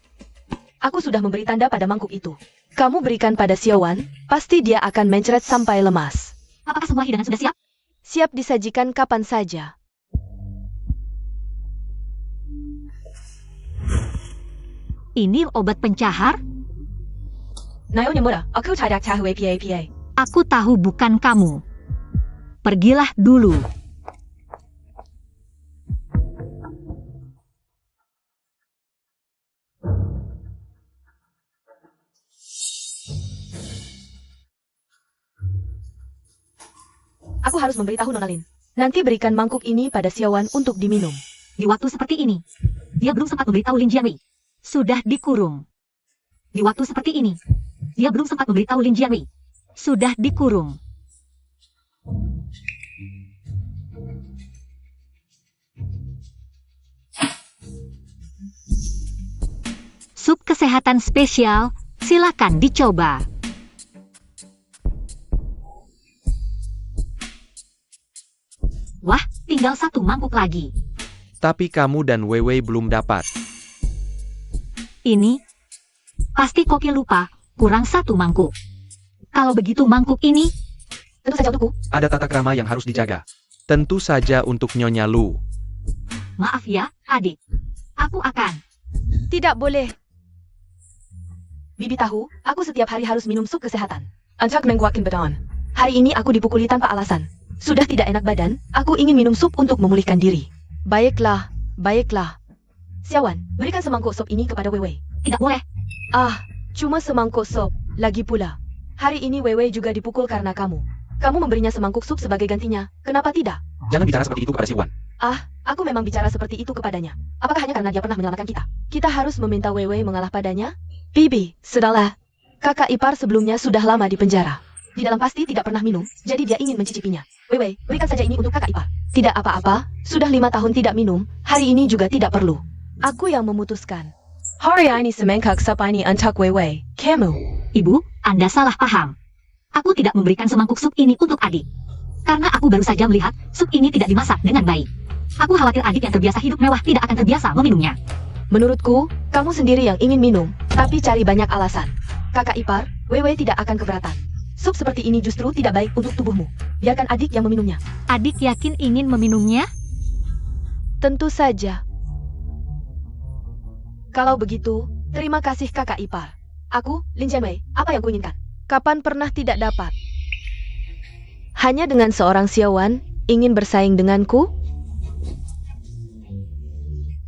Speaker 2: Aku sudah memberi tanda pada mangkuk itu.
Speaker 1: Kamu berikan pada Xiaowan, pasti dia akan mencret sampai lemas.
Speaker 2: Apakah semua hidangan sudah siap?
Speaker 1: Siap disajikan kapan saja.
Speaker 2: Ini obat pencahar? Aku tahu bukan kamu. Pergilah dulu. Aku harus memberitahu Nona Lin.
Speaker 1: Nanti berikan mangkuk ini pada Xiaowan untuk diminum.
Speaker 2: Di waktu seperti ini, dia belum sempat memberitahu Lin Jianwei. Sudah dikurung. Di waktu seperti ini, dia belum sempat memberitahu Lin Jianwei. Sudah dikurung. Sup kesehatan spesial, silakan dicoba. Wah, tinggal satu mangkuk lagi.
Speaker 5: Tapi kamu dan Wei Wei belum dapat.
Speaker 2: Ini, pasti Koki lupa, kurang satu mangkuk. Kalau begitu mangkuk ini, tentu saja untukku.
Speaker 5: Ada tata krama yang harus dijaga. Tentu saja untuk Nyonya Lu.
Speaker 2: Maaf ya, adik. Aku akan.
Speaker 1: Tidak boleh.
Speaker 2: Bibi tahu, aku setiap hari harus minum sup kesehatan. Anjak menguatkan badan. Hari ini aku dipukuli tanpa alasan. Sudah tidak enak badan, aku ingin minum sup untuk memulihkan diri.
Speaker 1: Baiklah, baiklah.
Speaker 2: Xiaowan, berikan semangkuk sup ini kepada Wei Wei. Tidak boleh.
Speaker 1: Ah, cuma semangkuk sup. Lagi pula, hari ini Wei Wei juga dipukul karena kamu.
Speaker 2: Kamu memberinya semangkuk sup sebagai gantinya, kenapa tidak?
Speaker 5: Jangan bicara seperti itu kepada Xiaowan.
Speaker 2: Ah, aku memang bicara seperti itu kepadanya. Apakah hanya karena dia pernah menyelamatkan kita?
Speaker 1: Kita harus meminta Wei Wei mengalah padanya? Bibi, sudahlah. Kakak ipar sebelumnya sudah lama di penjara.
Speaker 2: Di dalam pasti tidak pernah minum, jadi dia ingin mencicipinya. Wei Wei, berikan saja ini untuk kakak ipar.
Speaker 1: Tidak apa-apa, sudah 5 tahun tidak minum, hari ini juga tidak perlu. Aku yang memutuskan. Hari ini semangkuk sup ini untuk Wei Wei, kamu.
Speaker 2: Ibu, Anda salah paham. Aku tidak memberikan semangkuk sup ini untuk adik. Karena aku baru saja melihat sup ini tidak dimasak dengan baik. Aku khawatir adik yang terbiasa hidup mewah tidak akan terbiasa meminumnya.
Speaker 1: Menurutku, kamu sendiri yang ingin minum, tapi cari banyak alasan.
Speaker 2: Kakak ipar, Wei Wei tidak akan keberatan. Sup seperti ini justru tidak baik untuk tubuhmu. Biarkan adik yang meminumnya. Adik yakin ingin meminumnya?
Speaker 1: Tentu saja. Kalau begitu, terima kasih kakak ipar.
Speaker 2: Aku, Lin Jianwei, apa yang kuinginkan?
Speaker 1: Kapan pernah tidak dapat? Hanya dengan seorang Xiaowan, ingin bersaing denganku?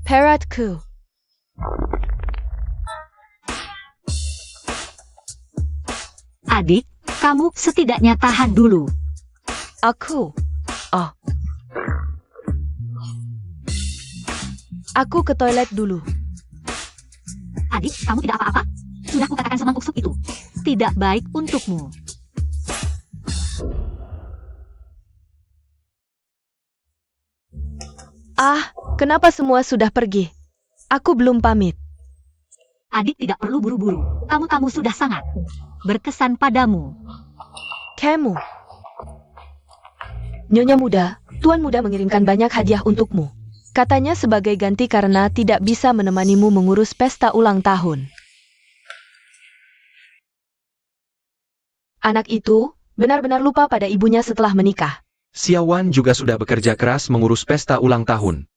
Speaker 1: Peratku.
Speaker 2: Adik, kamu setidaknya tahan dulu.
Speaker 1: Aku. Oh. Aku ke toilet dulu.
Speaker 2: Adik, kamu tidak apa-apa? Sudah kukatakan semangkuk sup itu. Tidak baik untukmu.
Speaker 1: Ah, kenapa semua sudah pergi? Aku belum pamit.
Speaker 2: Adik tidak perlu buru-buru. Kamu sudah sangat berkesan padamu.
Speaker 1: Kamu. Nyonya muda, Tuan muda mengirimkan banyak hadiah untukmu. Katanya sebagai ganti karena tidak bisa menemanimu mengurus pesta ulang tahun. Anak itu benar-benar lupa pada ibunya setelah menikah.
Speaker 5: Xiaowan juga sudah bekerja keras mengurus pesta ulang tahun.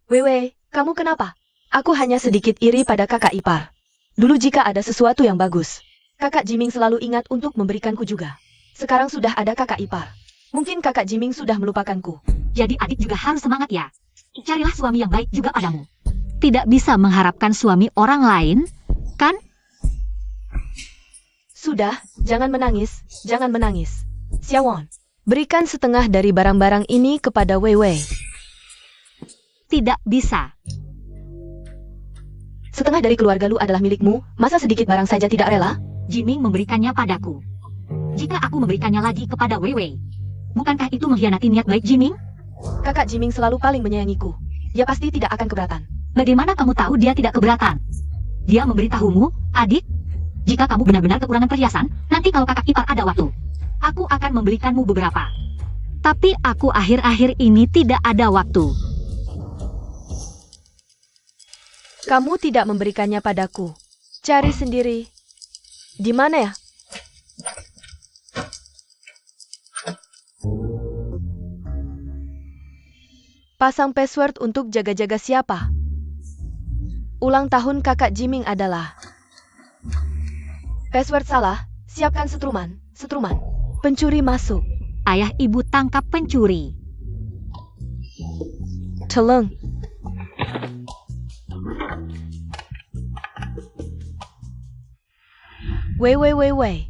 Speaker 1: Wewe, kamu kenapa? Aku hanya sedikit iri pada kakak ipar. Dulu jika ada sesuatu yang bagus, kakak Jiming selalu ingat untuk memberikanku juga. Sekarang sudah ada kakak ipar. Mungkin kakak Jiming sudah melupakanku.
Speaker 2: Jadi adik juga harus semangat ya. Carilah suami yang baik juga padamu. Tidak bisa mengharapkan suami orang lain, kan?
Speaker 1: Sudah, jangan menangis, jangan menangis. Xiaowan, berikan setengah dari barang-barang ini kepada Weiwei.
Speaker 2: Tidak bisa.
Speaker 1: Setengah dari keluarga Lu adalah milikmu, masa sedikit barang saja tidak rela?
Speaker 2: Jiming memberikannya padaku. Jika aku memberikannya lagi kepada Weiwei, bukankah itu mengkhianati niat baik Jiming?
Speaker 1: Kakak Jiming selalu paling menyayangiku. Dia pasti tidak akan keberatan.
Speaker 2: Bagaimana kamu tahu dia tidak keberatan? Dia memberitahumu, adik? Jika kamu benar-benar kekurangan perhiasan, nanti kalau kakak ipar ada waktu, aku akan memberikanmu beberapa. Tapi aku akhir-akhir ini tidak ada waktu.
Speaker 1: Kamu tidak memberikannya padaku. Cari sendiri. Di mana ya? Pasang password untuk jaga-jaga siapa? Ulang tahun kakak Jiming adalah... Password salah, siapkan setruman, setruman. Pencuri masuk.
Speaker 2: Ayah ibu tangkap pencuri.
Speaker 1: Tolong. Wei.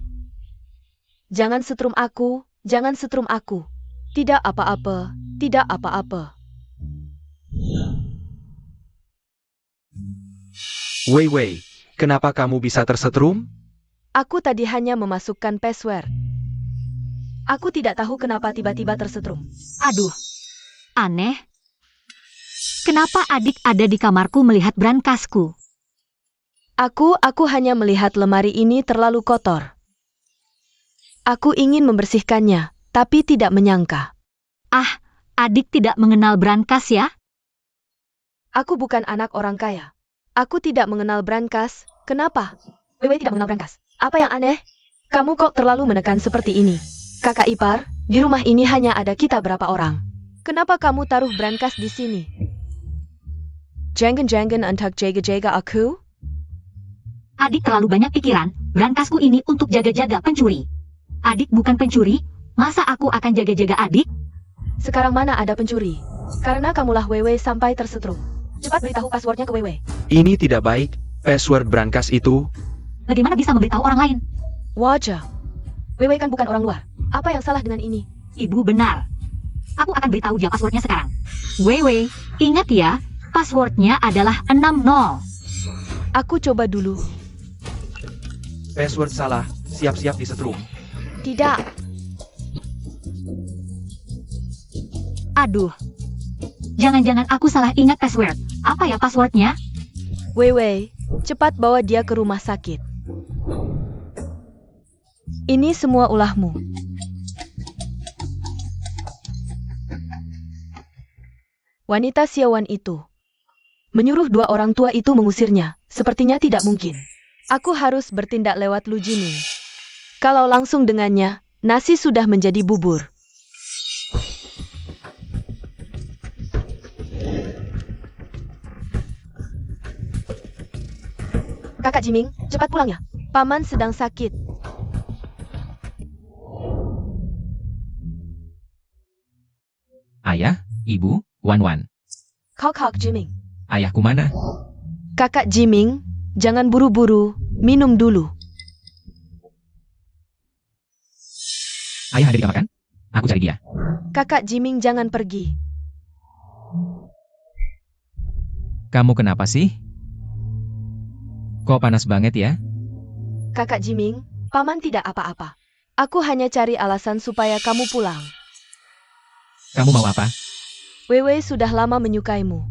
Speaker 1: Jangan setrum aku, jangan setrum aku. Tidak apa-apa, tidak apa-apa.
Speaker 5: Weiwei, kenapa kamu bisa tersetrum?
Speaker 1: Aku tadi hanya memasukkan password. Aku tidak tahu kenapa tiba-tiba tersetrum.
Speaker 2: Aduh, aneh. Kenapa adik ada di kamarku melihat brankasku?
Speaker 1: Aku hanya melihat lemari ini terlalu kotor. Aku ingin membersihkannya, tapi tidak menyangka.
Speaker 2: Ah, adik tidak mengenal brankas ya?
Speaker 1: Aku bukan anak orang kaya. Aku tidak mengenal brankas. Kenapa? Wewe tidak mengenal brankas. Apa yang aneh? Kamu kok terlalu menekan seperti ini? Kakak ipar, di rumah ini hanya ada kita berapa orang. Kenapa kamu taruh brankas di sini? Jangan untuk jaga-jaga aku?
Speaker 2: Adik terlalu banyak pikiran, brankasku ini untuk jaga-jaga pencuri. Adik bukan pencuri, masa aku akan jaga-jaga adik?
Speaker 1: Sekarang mana ada pencuri? Karena kamulah Wewe sampai tersetrum. Cepat beritahu passwordnya ke Wewe.
Speaker 5: Ini tidak baik, password brankas itu.
Speaker 2: Bagaimana bisa memberitahu orang lain?
Speaker 1: Wajah. Wewe kan bukan orang luar. Apa yang salah dengan ini?
Speaker 2: Ibu benar. Aku akan beritahu dia passwordnya sekarang. Weiwei, ingat ya, passwordnya adalah 60.
Speaker 1: Aku coba dulu.
Speaker 5: Password salah, siap-siap disetrum.
Speaker 1: Tidak.
Speaker 2: Aduh. Jangan-jangan aku salah ingat password. Apa ya passwordnya?
Speaker 1: Wewe, cepat bawa dia ke rumah sakit. Ini semua ulahmu. Wanita Xiaowan itu menyuruh dua orang tua itu mengusirnya. Sepertinya tidak mungkin. Aku harus bertindak lewat Lu Jining. Kalau langsung dengannya, nasi sudah menjadi bubur. Kakak Jiming, cepat pulang ya. Paman sedang sakit.
Speaker 4: Ayah, ibu, Wan.
Speaker 1: Kok Jiming.
Speaker 4: Ayahku mana?
Speaker 1: Kakak Jiming, jangan buru-buru, minum dulu.
Speaker 4: Ayah ada di kamar kan? Aku cari dia.
Speaker 1: Kakak Jiming jangan pergi.
Speaker 4: Kamu kenapa sih? Kok panas banget ya?
Speaker 1: Kakak Jiming, paman tidak apa-apa. Aku hanya cari alasan supaya kamu pulang.
Speaker 4: Kamu mau apa?
Speaker 1: Wewe sudah lama menyukaimu.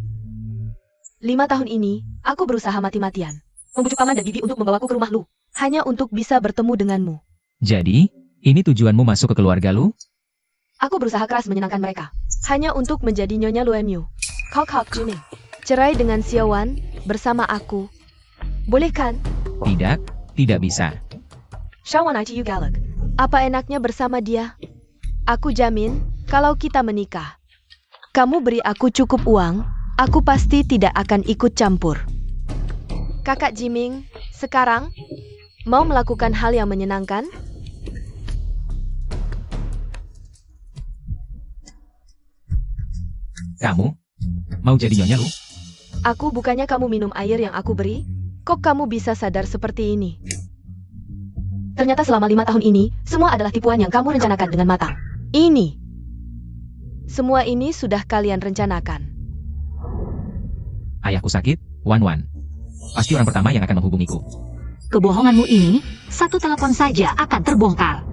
Speaker 1: 5 tahun ini, aku berusaha mati-matian. Membujuk paman dan bibi untuk membawaku ke rumah Lu. Hanya untuk bisa bertemu denganmu.
Speaker 4: Jadi, Ini tujuanmu masuk ke keluarga Lu?
Speaker 1: Aku berusaha keras menyenangkan mereka. Hanya untuk menjadi Nyonya Lu Emu. Kok Jiming. Cerai dengan Xiaowan bersama aku. Boleh kan?
Speaker 4: Tidak, tidak bisa.
Speaker 1: Xiaowan ITU Galak. Apa enaknya bersama dia? Aku jamin, kalau kita menikah, kamu beri aku cukup uang, aku pasti tidak akan ikut campur. Kakak Jiming, sekarang, mau melakukan hal yang menyenangkan?
Speaker 4: Kamu mau jadi Nyonya Lu?
Speaker 1: Aku bukannya kamu minum air yang aku beri? Kok kamu bisa sadar seperti ini? Ternyata selama 5 tahun ini, semua adalah tipuan yang kamu rencanakan dengan matang. Ini. Semua ini sudah kalian rencanakan.
Speaker 4: Ayahku sakit, Wan. Pasti orang pertama yang akan menghubungiku.
Speaker 2: Kebohonganmu ini, satu telepon saja akan terbongkar.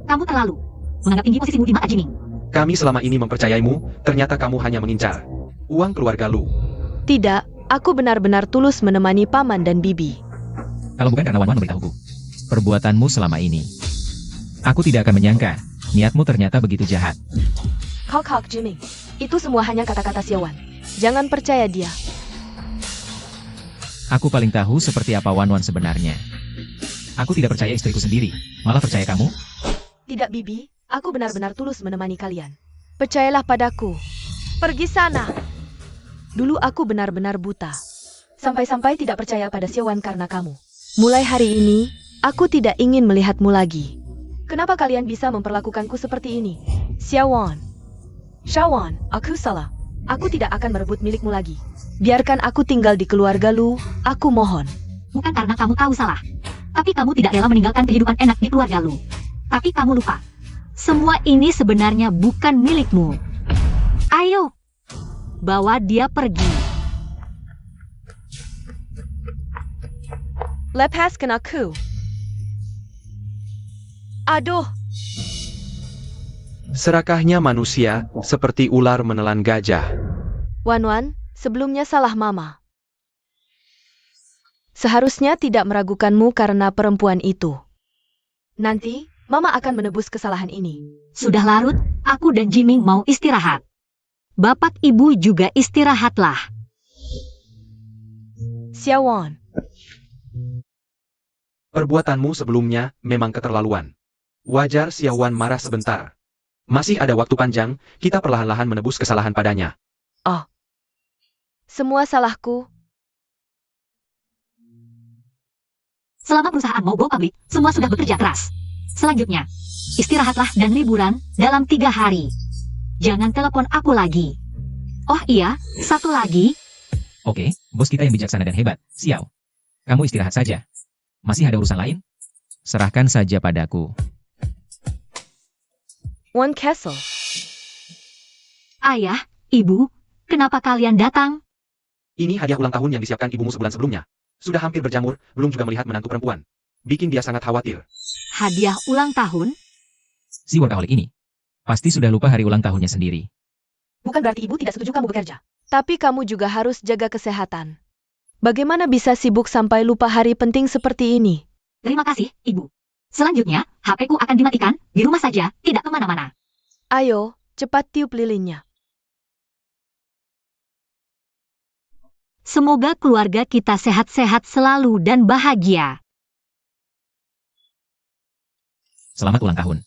Speaker 2: Kamu terlalu menganggap tinggi posisimu di mata Jiming.
Speaker 5: Kami selama ini mempercayaimu, ternyata kamu hanya mengincar uang keluarga Lu.
Speaker 1: Tidak, aku benar-benar tulus menemani Paman dan Bibi.
Speaker 4: Kalau bukan karena Wan memberitahuku perbuatanmu selama ini, aku tidak akan menyangka niatmu ternyata begitu jahat.
Speaker 1: Kok Jiming. Itu semua hanya kata-kata Xiaowan. Jangan percaya dia.
Speaker 4: Aku paling tahu seperti apa Wan sebenarnya. Aku tidak percaya istriku sendiri, malah percaya kamu.
Speaker 1: Tidak, Bibi. Aku benar-benar tulus menemani kalian. Percayalah padaku. Pergi sana. Dulu aku benar-benar buta. Sampai-sampai tidak percaya pada Xiaowan karena kamu. Mulai hari ini, aku tidak ingin melihatmu lagi. Kenapa kalian bisa memperlakukanku seperti ini? Xiaowan, aku salah. Aku tidak akan merebut milikmu lagi. Biarkan aku tinggal di keluarga Lu, aku mohon.
Speaker 2: Bukan karena kamu tahu salah, tapi kamu tidak rela meninggalkan kehidupan enak di keluarga Lu. Tapi kamu lupa, semua ini sebenarnya bukan milikmu. Ayo, bawa dia pergi.
Speaker 1: Lepaskan aku. Aduh.
Speaker 5: Serakahnya manusia, seperti ular menelan gajah.
Speaker 1: Wan, sebelumnya salah Mama. Seharusnya tidak meragukanmu karena perempuan itu. Nanti, Mama akan menebus kesalahan ini.
Speaker 2: Sudah larut, aku dan Jiming mau istirahat. Bapak Ibu juga istirahatlah.
Speaker 1: Xiaowan,
Speaker 5: Perbuatanmu sebelumnya memang keterlaluan. Wajar Xiaowan marah sebentar. Masih ada waktu panjang, kita perlahan-lahan menebus kesalahan padanya.
Speaker 1: semua salahku.
Speaker 2: Selama perusahaan mau go public, semua sudah bekerja keras. Selanjutnya, istirahatlah dan liburan dalam 3 hari. Jangan telepon aku lagi. Oh iya, satu lagi.
Speaker 4: Oke, bos kita yang bijaksana dan hebat, Xiao. Kamu istirahat saja. Masih ada urusan lain? Serahkan saja padaku.
Speaker 1: Wan Castle.
Speaker 2: Ayah, Ibu, kenapa kalian datang?
Speaker 5: Ini hadiah ulang tahun yang disiapkan ibumu sebulan sebelumnya. Sudah hampir berjamur, belum juga melihat menantu perempuan. Bikin dia sangat khawatir.
Speaker 2: Hadiah ulang tahun?
Speaker 4: Si workaholic ini pasti sudah lupa hari ulang tahunnya sendiri.
Speaker 1: Bukan berarti Ibu tidak setuju kamu bekerja. Tapi kamu juga harus jaga kesehatan. Bagaimana bisa sibuk sampai lupa hari penting seperti ini?
Speaker 2: Terima kasih, Ibu. Selanjutnya, HP-ku akan dimatikan, di rumah saja, tidak kemana-mana.
Speaker 1: Ayo, cepat tiup lilinnya.
Speaker 2: Semoga keluarga kita sehat-sehat selalu dan bahagia.
Speaker 4: Selamat ulang tahun.